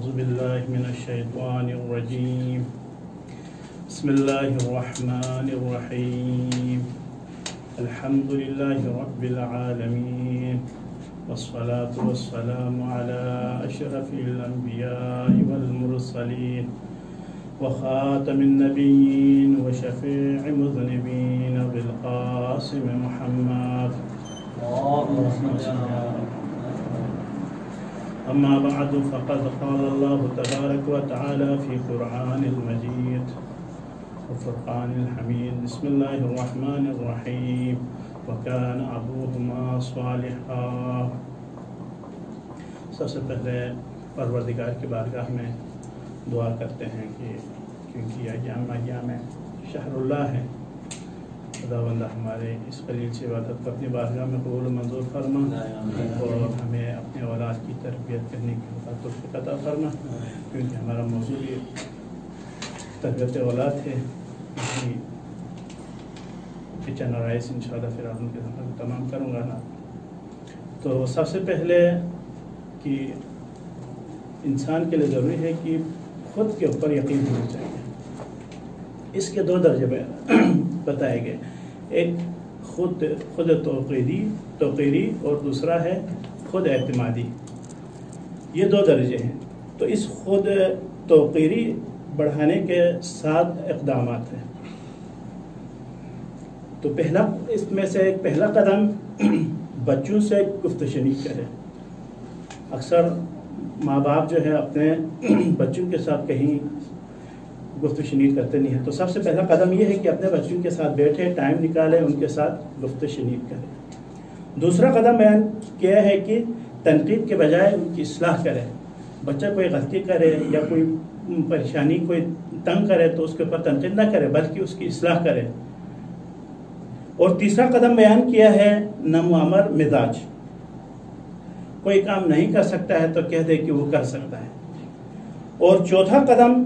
أعوذ بالله من الشيطان الرجيم بسم الله الرحمن الرحيم الحمد لله رب العالمين والصلاة والسلام على أشرف الأنبياء والمرسلين وخاتم النبيين وشفيع مذنبين بالقاسم محمد أما بعد فقد قال الله تبارك وتعالى في قرآن المجيد وفرقان الحميد بسم الله الرحمن الرحيم وكان أبوهما صالحا. سب سے پہلے پروردگار کی بارگاہ میں دعا کرتے ہیں کہ کیونکہ ایام شہر اللہ ہے، خداوند ہمارے اس قلیل سے عبادت کو اپنی بارگاہ میں قبول و منظور فرما اور ہمیں اپنے اولاد کی تربیت کرنے کی توفیق عطا فرما، کیونکہ ہمارا موضوع یہ تربیت اولاد ہے. کچن اور رائس انشاءاللہ پھر آپ ان کے ساتھ تمام کروں گا نا. تو سب سے پہلے کہ انسان کے لیے ضروری ہے کہ خود کے اوپر یقین ہونا چاہیے. اس کے دو درجے بتائے گئے، ایک خود توقیری اور دوسرا ہے خود اعتمادی. یہ دو درجے ہیں. تو اس خود توقیری بڑھانے کے 7 اقدامات ہیں. تو اس میں سے ایک پہلا قدم بچوں سے گفت و شنید کرے. اکثر ماں باپ جو ہے اپنے بچوں کے ساتھ کہیں گفت و شنید کرتے نہیں ہیں. تو سب سے پہلا قدم یہ ہے کہ اپنے بچوں کے ساتھ بیٹھے، ٹائم نکالے، ان کے ساتھ گفت و شنید کرے. دوسرا قدم بیان کیا ہے کہ تنقید کے بجائے ان کی اصلاح کرے. بچہ کوئی غلطی کرے یا کوئی پریشانی کوئی تنگ کرے تو اس کے اوپر تنقید نہ کرے بلکہ اس کی اصلاح کرے. اور تیسرا قدم بیان کیا ہے نرم امر مزاج. کوئی کام نہیں کر سکتا ہے تو کہہ دے کہ وہ کر سکتا ہے. اور چوتھا قدم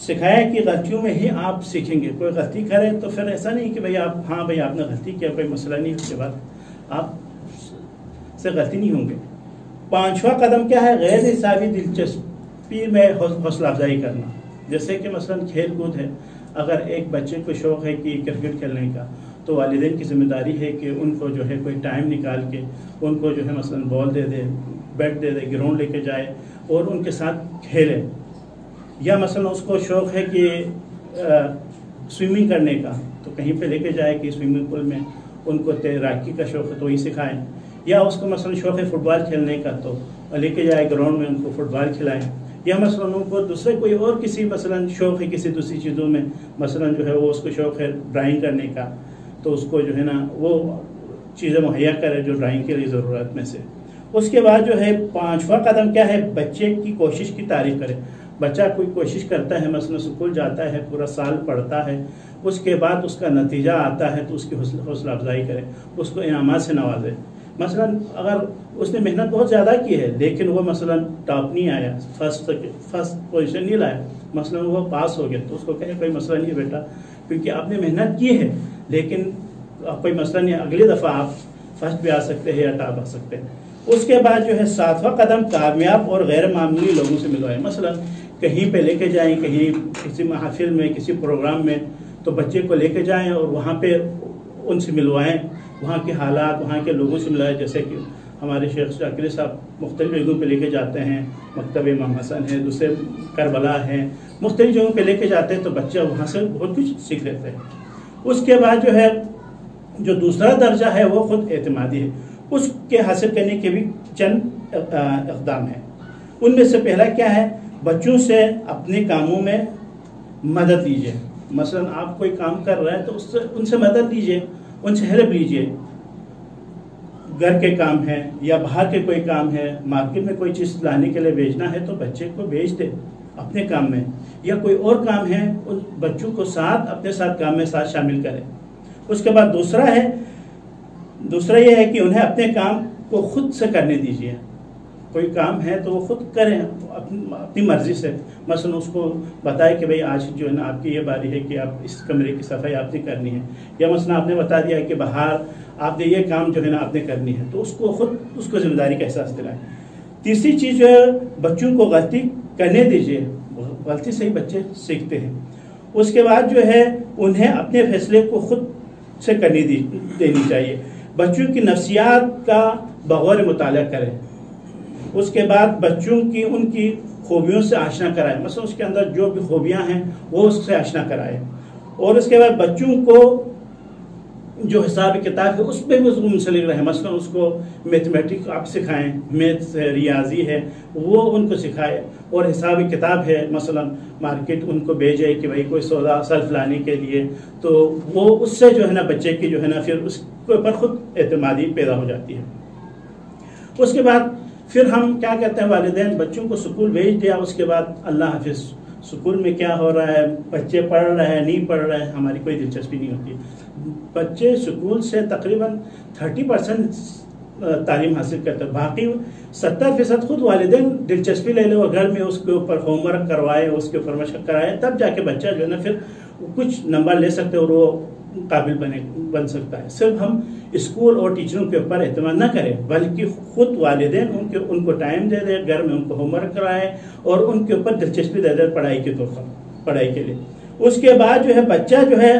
سکھایا کہ غلطیوں میں ہی آپ سیکھیں گے. کوئی غلطی کرے تو پھر ایسا نہیں کہ آپ نے غلطی کیا، کوئی مسئلہ نہیں، اس کے بعد آپ سے غلطی نہیں ہوں گے. پانچواں قدم کیا ہے؟ غیر نصابی دلچسپی میں حوصلہ افزائی کرنا. جیسے کہ مثلا کھیل کود ہے، اگر ایک بچے کو شوق ہے کہ کرکٹ کھیلنے کا تو والدین کی ذمہ داری ہے کہ ان کو جو ہے کوئی ٹائم نکال کے ان کو جو ہے مثلا بال دے دے، بیٹ دے دے، گراؤنڈ لے کے جائے اور ان کے ساتھ کھیلے. یا مثلا اس کو شوق ہے کہ سوئمنگ کرنے کا تو کہیں پہ لے کے جائے کہ سوئمنگ پول میں ان کو تیراکی کا شوق ہے تو وہی سکھائیں. یا اس کو مثلا شوق ہے فٹ بال کھیلنے کا تو لے کے جائے گراؤنڈ میں ان کو فٹ بال کھلائیں. یا مثلا ان کو دوسرے کوئی اور کسی مثلا شوق ہے کسی دوسری چیزوں میں، مثلا جو ہے وہ اس کو شوق ہے ڈرائنگ کرنے کا تو اس کو جو ہے نا وہ چیزیں مہیا کرے جو ڈرائنگ کے لیے ضرورت میں سے. اس کے بعد جو ہے پانچواں قدم کیا ہے؟ بچے کی کوشش کی تعریف کرے. بچہ کوئی کوشش کرتا ہے، مثلا اسکول جاتا ہے، پورا سال پڑھتا ہے، اس کے بعد اس کا نتیجہ آتا ہے تو اس کی حوصلہ افزائی کرے، اس کو انعامات سے نوازے. مثلا اگر اس نے محنت بہت زیادہ کی ہے لیکن وہ مثلا ٹاپ نہیں آیا، فرسٹ پوزیشن نہیں لایا، مثلا وہ پاس ہو گیا تو اس کو کہے کوئی مسئلہ نہیں بیٹا، کیونکہ آپ نے محنت کی ہے لیکن کوئی مسئلہ نہیں، اگلی دفعہ آپ فرسٹ بھی آ سکتے ہیں یا ٹاپ آ سکتے ہیں. اس کے بعد جو ہے 7واں قدم کامیاب اور غیر معمولی لوگوں سے ملوائے. مثلا کہیں پہ لے کے جائیں، کہیں کسی محفل میں، کسی پروگرام میں، تو بچے کو لے کے جائیں اور وہاں پہ ان سے ملوائیں، وہاں کے حالات، وہاں کے لوگوں سے ملوائیں. جیسے کہ ہمارے شیخ شاکر صاحب مختلف جگہوں پہ لے کے جاتے ہیں، مکتب امام حسن ہے، دوسرے کربلا ہیں، مختلف جگہوں پہ لے کے جاتے ہیں تو بچہ وہاں سے بہت کچھ سیکھ لیتے ہیں. اس کے بعد جو ہے جو دوسرا درجہ ہے وہ خود اعتمادی ہے. اس کے حاصل کرنے کے بھی چند اقدام ہیں. ان میں سے پہلا کیا ہے؟ بچوں سے اپنے کاموں میں مدد لیجیے. مثلا آپ کوئی کام کر رہے ہیں تو ان سے مدد لیجیے، ان سے ہیلپ لیجیے. گھر کے کام ہے یا باہر کے کوئی کام ہے، مارکیٹ میں کوئی چیز لانے کے لیے بھیجنا ہے تو بچے کو بھیج دے اپنے کام میں. یا کوئی اور کام ہے ان بچوں کو اپنے ساتھ کام میں ساتھ شامل کرے. اس کے بعد دوسرا یہ ہے کہ انہیں اپنے کام کو خود سے کرنے دیجیے. کوئی کام ہے تو وہ خود کریں اپنی مرضی سے. مثلا اس کو بتائے کہ بھئی آج جو ہے نا آپ کی یہ باری ہے کہ آپ اس کمرے کی صفائی آپ نے کرنی ہے. یا مثلا آپ نے بتا دیا کہ باہر آپ نے یہ کام جو ہے نا آپ نے کرنی ہے تو اس کو خود اس کو ذمہ داری کا احساس دلائیں. تیسری چیز جو ہے بچوں کو غلطی کرنے دیجیے، غلطی سے ہی بچے سیکھتے ہیں۔ اس کے بعد جو ہے انہیں اپنے فیصلے کو خود سے کرنے دینی چاہیے۔ بچوں کی نفسیات کا بغور مطالعہ کریں۔ اس کے بعد بچوں کی ان کی خوبیوں سے آشنا کرائیں، مثلا اس کے اندر جو بھی خوبیاں ہیں وہ اس سے آشنا کرائیں۔ اور اس کے بعد بچوں کو جو حساب کتاب ہے اس پہ بھی منسلک رہیں، مثلا اس کو میتھمیٹک آپ سکھائیں، میتھس ہے، ریاضی ہے، وہ ان کو سکھائے۔ اور حساب کتاب ہے، مثلا مارکیٹ ان کو بھیجے کہ بھائی کوئی سودا سلف لانے کے لیے، تو وہ اس سے جو ہے نا بچے کی جو ہے نا پھر اس کے اوپر خود اعتمادی پیدا ہو جاتی ہے۔ اس کے بعد پھر ہم کیا کہتے ہیں، والدین بچوں کو سکول بھیج دیا، اس کے بعد اللہ حافظ، سکول میں کیا ہو رہا ہے، بچے پڑھ رہے ہیں نہیں پڑھ رہے ہیں، ہماری کوئی دلچسپی نہیں ہوتی۔ بچے سکول سے تقریباً 30% تعلیم حاصل کرتے ہیں، باقی 70% خود والدین دلچسپی لے لے اور گھر میں اس کے اوپر ہوم ورک کروائے، اس کے اوپر مشق کرائے، تب جا کے بچہ جو ہے نا پھر کچھ نمبر لے سکتے اور وہ قابل بن سکتا ہے۔ صرف ہم اسکول اور ٹیچروں کے اوپر اعتماد نہ کریں، بلکہ خود والدین ان کو ٹائم دے دے، گھر میں ان کو ہوم ورک کرائے اور ان کے اوپر دلچسپی دے دے پڑھائی کے طور پر، پڑھائی کے لیے۔ اس کے بعد جو ہے بچہ جو ہے،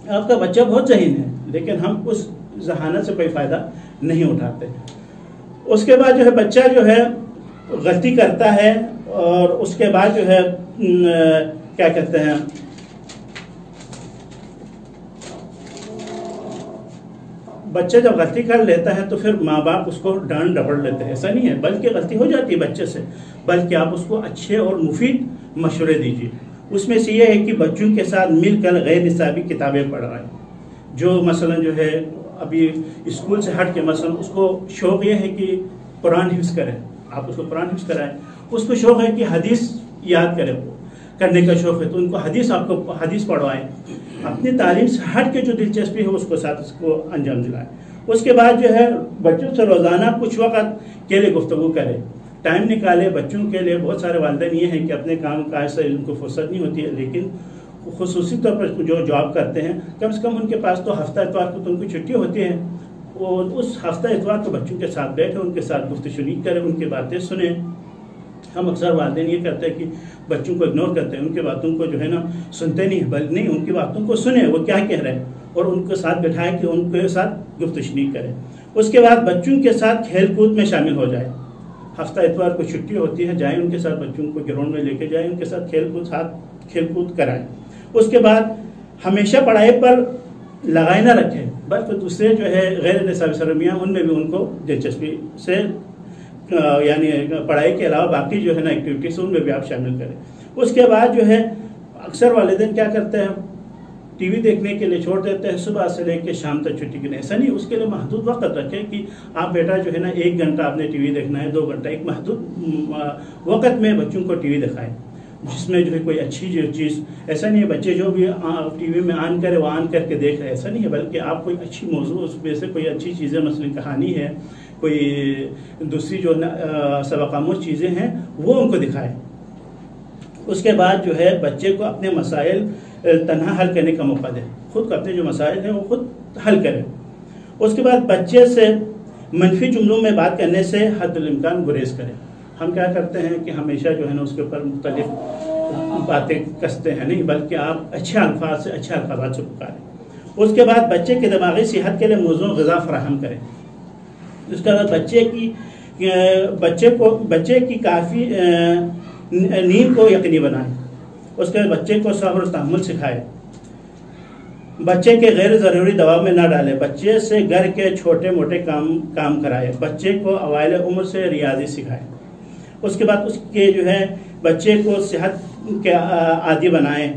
آپ کا بچہ بہت ذہین ہے لیکن ہم اس ذہانت سے کوئی فائدہ نہیں اٹھاتے۔ اس کے بعد جو ہے بچہ جو ہے غلطی کرتا ہے اور اس کے بعد جو ہے کیا کہتے ہیں، بچہ جب غلطی کر لیتا ہے تو پھر ماں باپ اس کو ڈانٹ ڈپٹ لیتے ہیں، ایسا نہیں ہے، بلکہ غلطی ہو جاتی ہے بچے سے، بلکہ آپ اس کو اچھے اور مفید مشورے دیجیے۔ اس میں سے یہ ہے کہ بچوں کے ساتھ مل کر غیر نصابی کتابیں پڑھائیں، جو مثلا جو ہے ابھی اسکول سے ہٹ کے مثلا اس کو شوق یہ ہے کہ قرآن حفظ کرے، آپ اس کو قرآن حفظ کرائیں۔ اس کو شوق ہے کہ حدیث یاد کرنے کا شوق ہے تو ان کو حدیث پڑھوائیں۔ اپنی تعلیم سے ہٹ کے جو دلچسپی ہے اس کو ساتھ اس کو انجام دلائیں۔ اس کے بعد جو ہے بچوں سے روزانہ کچھ وقت کے لیے گفتگو کریں، ٹائم نکالے بچوں کے لیے۔ بہت سارے والدین یہ ہیں کہ اپنے کام کاج سے ان کو فرصت نہیں ہوتی ہے، لیکن خصوصی طور پر جو جاب کرتے ہیں کم سے کم ان کے پاس تو ہفتہ اتوار کو تو ان کی چھٹی ہوتی ہے، اور اس ہفتہ اتوار کو بچوں کے ساتھ بیٹھے، ان کے ساتھ گفتگو شنید کریں، ان کی باتیں سنیں۔ ہم اکثر والدین یہ کرتے ہیں کہ بچوں کو اگنور کرتے ہیں، ان کی باتوں کو جو ہے نا سنتے نہیں، بلکہ نہیں ان کی باتوں کو سنیں وہ کیا کہہ رہے ہیں اور ان کے ساتھ بٹھائیں کہ ان کے ساتھ گفتگو شنید کریں۔ اس کے بعد بچوں کے ساتھ کھیل کود میں شامل ہو جائیں، ہفتہ اتوار کو چھٹی ہوتی ہے، جائیں ان کے ساتھ بچوں کو گراؤنڈ میں لے کے جائیں، ان کے ساتھ کھیل کود کرائیں۔ اس کے بعد ہمیشہ پڑھائی پر لگائے نہ رکھیں، بلکہ دوسرے جو ہے غیر نصابی سرگرمیاں ان میں بھی ان کو دلچسپی سے، یعنی پڑھائی کے علاوہ باقی جو ہے نا ایکٹیویٹیز ان میں بھی آپ شامل کریں۔ اس کے بعد جو ہے اکثر والدین کیا کرتے ہیں، ٹی وی دیکھنے کے لیے چھوڑ دیتے ہیں، صبح سے لے کے شام تک چھٹی کے لیے۔ ایسا نہیں، اس کے لیے محدود وقت رکھیں کہ آپ بیٹا جو ہے نا 1 گھنٹہ آپ نے ٹی وی دیکھنا ہے، 2 گھنٹہ، ایک محدود وقت میں بچوں کو ٹی وی دکھائیں جس میں جو ہے کوئی اچھی چیز، ایسا نہیں ہے بچے جو بھی ٹی وی میں آن کرے وہ آن کر کے دیکھ رہے، ایسا نہیں ہے، بلکہ آپ کوئی اچھی موضوع اس میں سے کوئی اچھی چیزیں، مثلا کہانی ہے، کوئی دوسری جو سبق آموز چیزیں ہیں وہ ان کو دکھائیں۔ اس کے بعد جو ہے بچے کو اپنے مسائل تنہا حل کرنے کا موقع دیں، خود کو اپنے جو مسائل ہیں وہ خود حل کریں۔ اس کے بعد بچے سے منفی جملوں میں بات کرنے سے حد الامکان گریز کریں۔ ہم کیا کرتے ہیں کہ ہمیشہ جو ہے نا اس کے اوپر مختلف باتیں کستے ہیں، نہیں، بلکہ آپ اچھے الفاظ سے، اچھے الفاظات سے پکاریں۔ اس کے بعد بچے کی دماغی صحت کے لیے موزوں غذا فراہم کریں۔ اس کے بعد بچے کی کافی نیند کو یقینی بنائیں۔ اس کے بعد بچے کو صبر و تحمل سکھائیں۔ بچے کے غیر ضروری دباؤ میں نہ ڈالیں، بچے سے گھر کے چھوٹے موٹے کام کرائیں، بچے کو اوائل عمر سے ریاضی سکھائیں۔ اس کے بعد اس کے جو ہے بچے کو صحت کے عادی بنائیں،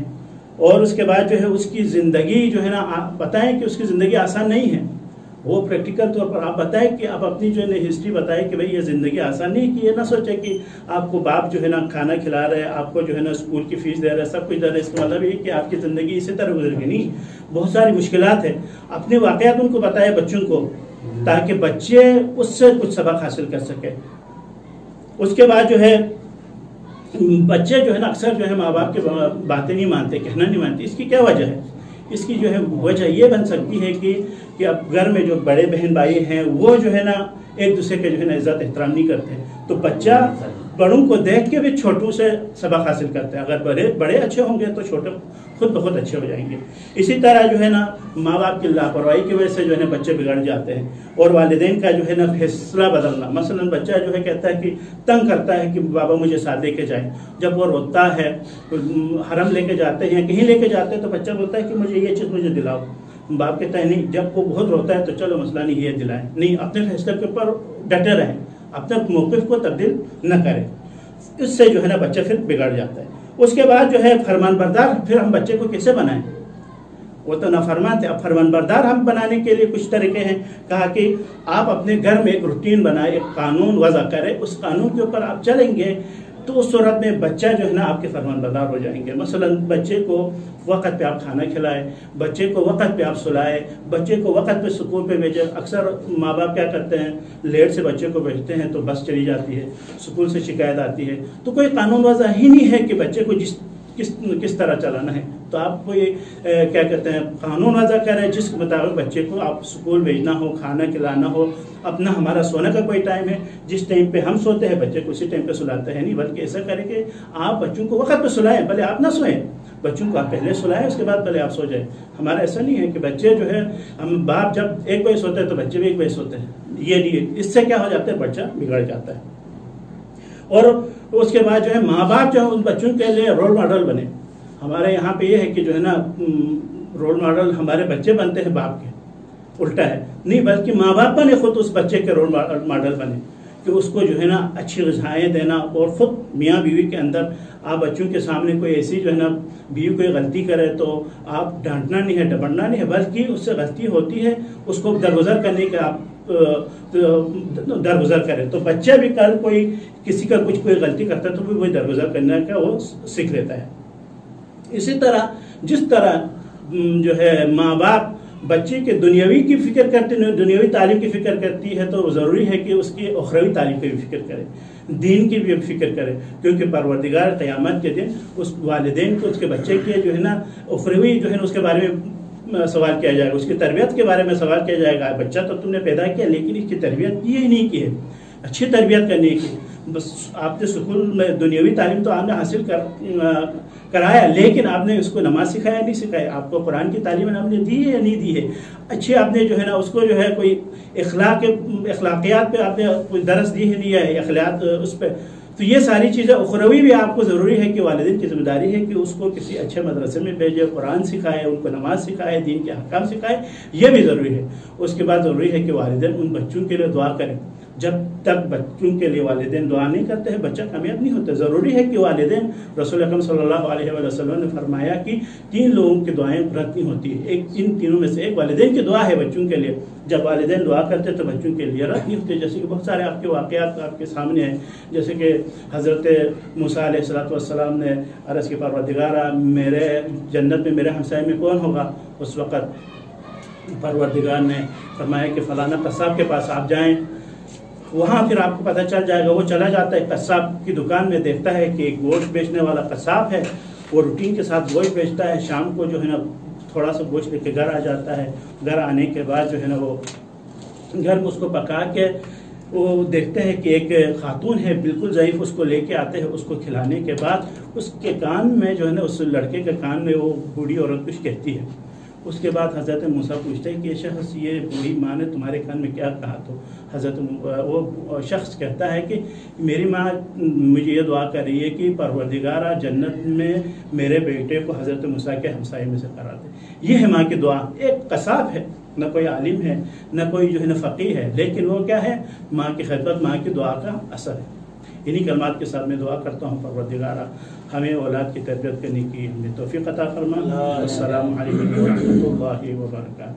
اور اس کے بعد جو ہے اس کی زندگی جو ہے نا بتائیں کہ اس کی زندگی آسان نہیں ہے، وہ پریکٹیکل طور پر آپ بتائیں کہ آپ اپنی جو ہے ہسٹری بتائیں کہ بھئی یہ زندگی آسان نہیں، کہ یہ نہ سوچیں کہ آپ کو باپ جو ہے نا کھانا کھلا رہے ہیں، آپ کو جو ہے نا اسکول کی فیس دے رہے ہیں، سب کچھ دے رہے ہیں، اس کا مطلب یہ کہ آپ کی زندگی اسی طرح گزر گئی، نہیں، بہت ساری مشکلات ہیں۔ اپنے واقعات ان کو بتائیں بچوں کو، تاکہ بچے اس سے کچھ سبق حاصل کر سکیں۔ اس کے بعد جو ہے بچے جو ہے نا اکثر جو ہے ماں باپ کی باتیں نہیں مانتے، کہنا نہیں مانتے، اس کی کیا وجہ ہے؟ اس کی جو ہے وجہ یہ بن سکتی ہے کہ اب گھر میں جو بڑے بہن بھائی ہیں وہ جو ہے نا ایک دوسرے کے جو ہے نا عزت احترام نہیں کرتے، تو بچہ بڑوں کو دیکھ کے بھی چھوٹوں سے سبق حاصل کرتے ہیں. اگر بڑے اچھے ہوں گے تو چھوٹے خود بخود اچھے ہو جائیں گے. اسی طرح جو ہے نا ماں باپ کی لاپرواہی کی وجہ سے جو ہے نا بچے بگڑ جاتے ہیں، اور والدین کا جو ہے نا فیصلہ بدلنا. مثلا بچہ جو ہے کہتا ہے کہ تنگ کرتا ہے کہ بابا مجھے ساتھ لے کے جائیں، جب وہ روتا ہے حرم لے کے جاتے ہیں یا کہیں لے کے جاتے ہیں تو بچہ بولتا ہے کہ مجھے یہ چیز مجھے دلاؤ. باپ کہتا ہے نہیں، جب وہ بہت روتا ہے تو چلو مسئلہ نہیں یہ دلائیں. نہیں، اپنے فیصلے کے اوپر ڈٹے رہیں، اپنے موقف کو تبدیل نہ کریں. اس سے جو ہے نا بچہ پھر بگڑ جاتا ہے. اس کے بعد جو ہے فرمان بردار، پھر ہم بچے کو کیسے بنائیں؟ وہ تو نافرمان تھے. اب فرمان بردار ہم بنانے کے لیے کچھ طریقے ہیں. کہا کہ آپ اپنے گھر میں ایک روٹین بنائیں، ایک قانون وضع کریں، اس قانون کے اوپر آپ چلیں گے تو اس صورت میں بچہ جو ہے نا آپ کے فرمان بردار ہو جائیں گے. مثلا بچے کو وقت پہ آپ کھانا کھلائیں، بچے کو وقت پہ آپ سلائیں، بچے کو وقت پہ سکول پہ بھیجیں. اکثر ماں باپ کیا کرتے ہیں، لیٹ سے بچے کو بھیجتے ہیں تو بس چلی جاتی ہے، سکول سے شکایت آتی ہے، تو کوئی قانون وضع ہی نہیں ہے کہ بچے کو کس طرح چلانا ہے. تو آپ کو یہ کیا کہتے ہیں قانون وضع کریں جس کے مطابق بچے کو آپ سکول بھیجنا ہو، کھانا کھلانا ہو. اپنا ہمارا سونے کا کوئی ٹائم ہے، جس ٹائم پہ ہم سوتے ہیں بچے کو اسی ٹائم پہ سلاتے ہیں نہیں، بلکہ ایسا کریں کہ آپ بچوں کو وقت پہ سلائیں. بھلے آپ نہ سوئیں، بچوں کو آپ پہلے سلائیں، اس کے بعد پہلے آپ سو جائیں. ہمارا ایسا نہیں ہے کہ بچے جو ہے ہم باپ جب 1 بجے سوتے ہیں تو بچے بھی 1 بجے سوتے ہیں. یہ نہیں، اس سے کیا ہو جاتا ہے، بچہ بگڑ جاتا ہے. اور اس کے بعد جو ہے ماں باپ جو ہے ان بچوں کے لیے رول ماڈل بنے. ہمارے یہاں پہ یہ ہے کہ جو ہے نا رول ماڈل ہمارے بچے بنتے ہیں باپ کے، الٹا ہے نہیں، بلکہ ماں باپ بنے خود اس بچے کے رول ماڈل بنے کہ اس کو جو ہے نا اچھی غذائیں دینا. اور خود میاں بیوی کے اندر آپ بچوں کے سامنے کوئی ایسی جو ہے نا بیوی کوئی غلطی کرے تو آپ ڈانٹنا نہیں ہے، ڈپڑنا نہیں ہے، بلکہ اس سے غلطی ہوتی ہے اس کو درگزر کرنے کا آپ درگزر کریں. تو بچہ بھی کل کوئی کسی کا کوئی غلطی کرتا ہے تو بھی وہی درگزر کرنے کا وہ سیکھ لیتا ہے. اسی طرح جس طرح جو ہے ماں باپ بچے کے دنیاوی کی فکر کرتے ہیں، دنیاوی تعلیم کی فکر کرتی ہے، تو ضروری ہے کہ اس کی اخروی تعلیم کی بھی فکر کرے، دین کی بھی فکر کرے. کیونکہ پروردگار قیامت کے دن اس والدین کو اس کے بچے کے جو ہے نا اخروی جو ہے نا اس کے بارے میں سوال کیا جائے گا، اس کی تربیت کے بارے میں سوال کیا جائے گا. بچہ تو تم نے پیدا کیا لیکن اس کی تربیت یہ نہیں کی ہے، اچھی تربیت کرنے کی. بس آپ نے سکول میں دنیاوی تعلیم تو آپ نے حاصل کرایا، لیکن آپ نے اس کو نماز سکھایا نہیں سکھایا، آپ کو قرآن کی تعلیم آپ نے دی ہے یا نہیں دی ہے. اچھے آپ نے جو ہے نا اس کو جو ہے کوئی اخلاقیات پہ آپ نے کوئی درس دی ہے نہیں ہے، اخلاقیات اس پہ. تو یہ ساری چیزیں اخروی بھی آپ کو ضروری ہے کہ والدین کی ذمہ داری ہے کہ اس کو کسی اچھے مدرسے میں بھیجے، قرآن سکھائے، ان کو نماز سکھائے، دین کے احکام سکھائے. یہ بھی ضروری ہے. اس کے بعد ضروری ہے کہ والدین ان بچوں کے لیے دعا کریں. جب تک بچوں کے لیے والدین دعا نہیں کرتے ہیں بچہ کامیاب نہیں ہوتا. ضروری ہے کہ والدین، رسول اکرم صلی اللہ علیہ وسلم نے فرمایا کہ 3 لوگوں کی دعائیں رد نہیں ہوتی ہے. ان تینوں میں سے ایک والدین کی دعا ہے بچوں کے لیے. جب والدین دعا کرتے تو بچوں کے لیے رد نہیں ہوتے. جیسے کہ بہت سارے آپ کے واقعات آپ کے سامنے ہیں، جیسے کہ حضرت موسیٰ علیہ السلام نے عرض کی پروردگارہ میرے جنت میں میرے ہمسائے میں کون ہوگا. اس وقت پروردگار نے فرمایا کہ فلانا قصاب کے پاس آپ جائیں، وہاں پھر آپ کو پتہ چل جائے گا. وہ چلا جاتا ہے قصاب کی دکان میں، دیکھتا ہے کہ ایک گوشت بیچنے والا قصاب ہے، وہ روٹین کے ساتھ گوشت بیچتا ہے. شام کو جو ہے نا تھوڑا سا گوشت لے کے گھر آ جاتا ہے. گھر آنے کے بعد جو ہے نا وہ گھر میں اس کو پکا کے وہ دیکھتے ہیں کہ ایک خاتون ہے بالکل ضعیف، اس کو لے کے آتے ہیں. اس کو کھلانے کے بعد اس کے کان میں جو ہے نا اس لڑکے کے کان میں وہ بوڑھی عورت کچھ کہتی ہے. اس کے بعد حضرت موسیٰ پوچھتے ہیں کہ یہ شخص، یہ بوڑھی ماں نے تمہارے کان میں کیا کہا؟ تو حضرت وہ شخص کہتا ہے کہ میری ماں مجھے یہ دعا کر رہی ہے کہ پروردگارہ جنت میں میرے بیٹے کو حضرت موسیٰ کے ہمسائے میں سے قرار دے. یہ ہے ماں کی دعا. ایک قصاب ہے، نہ کوئی عالم ہے، نہ کوئی جو ہے نا فقیہ ہے، لیکن وہ کیا ہے، ماں کی خدمت، ماں کی دعا کا اثر ہے. انہی کلمات کے ساتھ میں دعا کرتا ہوں پروردگارہ ہمیں اولاد کی تربیت کرنے کی ہمیں توفیق عطا فرما. السلام علیکم ورحمۃ اللہ وبرکاتہ.